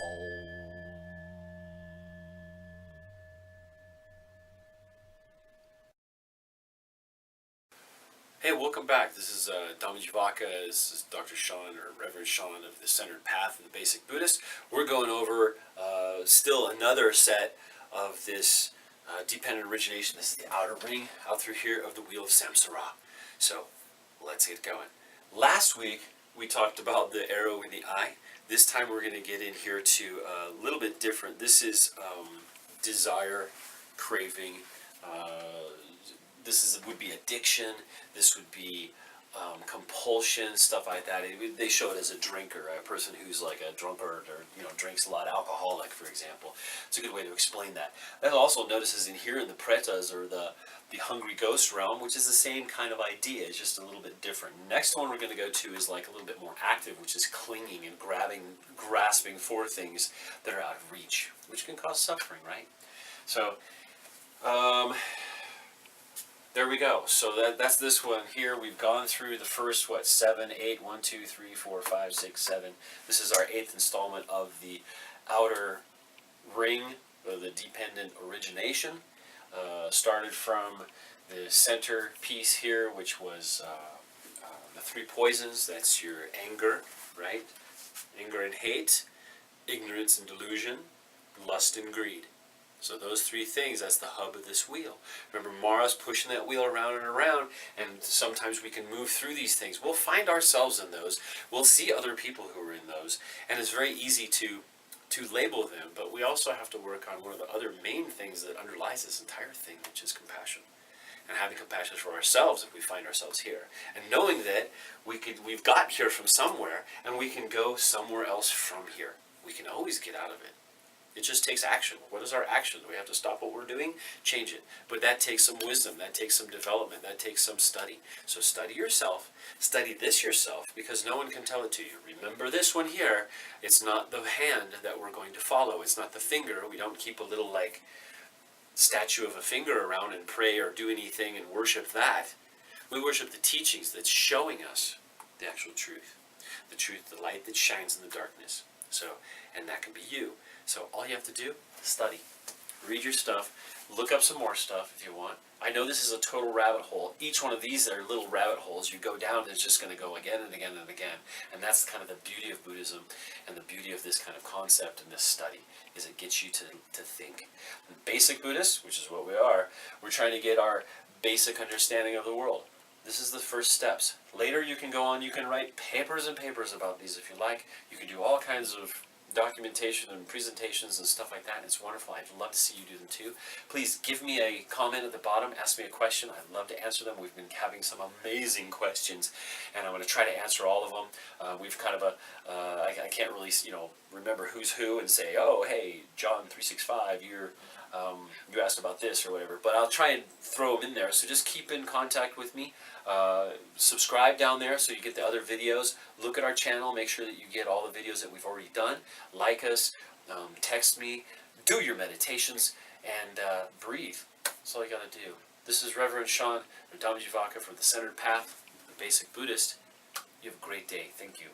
Hey, welcome back. This is Dhammajivaka. This is Dr. Sean, or Reverend Sean of the Centered Path of the Basic Buddhist. We're going over still another set of this dependent origination. This is the outer ring out through here of the wheel of samsara. So let's get going. Last week we talked about the arrow in the eye. This time we're going to get in here to a little bit different. This is desire, craving. This would be addiction. This would be compulsion, stuff like that. They show it as a drinker, a person who's like a drunkard or drinks a lot, alcoholic, for example. It's a good way to explain that. That also notices in here in the pretas, or the hungry ghost realm, which is the same kind of idea, it's just a little bit different. Next one we're going to go to is like a little bit more active, which is clinging and grasping for things that are out of reach, which can cause suffering, right? So there we go. So that's this one here. We've gone through the first, 7, 8, 1, 2, 3, 4, 5, 6, 7. This is our 8th installment of the outer ring, or the dependent origination. Started from the center piece here, which was the 3 poisons. That's your anger, right? Anger and hate, ignorance and delusion, lust and greed. So those 3 things, that's the hub of this wheel. Remember, Mara's pushing that wheel around and around, and sometimes we can move through these things. We'll find ourselves in those. We'll see other people who are in those, and it's very easy to label them, but we also have to work on one of the other main things that underlies this entire thing, which is compassion. And having compassion for ourselves if we find ourselves here. And knowing that we've got here from somewhere, and we can go somewhere else from here. We can always get out of it. It just takes action. What is our action? We have to stop what we're doing, change it. But that takes some wisdom, that takes some development, that takes some study. So study yourself, study this yourself, because no one can tell it to you. Remember this one here, it's not the hand that we're going to follow. It's not the finger. We don't keep a little like statue of a finger around and pray or do anything and worship that. We worship the teachings that's showing us the actual truth. The truth, the light that shines in the darkness. So, and that can be you. So all you have to do is study. Read your stuff. Look up some more stuff if you want. I know this is a total rabbit hole. Each one of these are little rabbit holes. You go down and it's just going to go again and again and again. And that's kind of the beauty of Buddhism and the beauty of this kind of concept and this study, is it gets you to think. Basic Buddhist, which is what we are, we're trying to get our basic understanding of the world. This is the first steps. Later you can go on, you can write papers and papers about these if you like. You can do all kinds of documentation and presentations and stuff like that. It's wonderful. I'd love to see you do them too. Please give me a comment at the bottom. Ask me a question. I'd love to answer them. We've been having some amazing questions, and I'm going to try to answer all of them. We've kind of I can't really remember who's who and say, oh hey, John 365, you asked about this or whatever, but I'll try and throw them in there. So just keep in contact with me. Subscribe down there so you get the other videos. Look at our channel, make sure that you get all the videos that we've already done. Like us, text me, do your meditations, and breathe. That's all you got to do. This is Reverend Sean Dhammajivaka from the Centered Path, the Basic Buddhist. You have a great day. Thank you.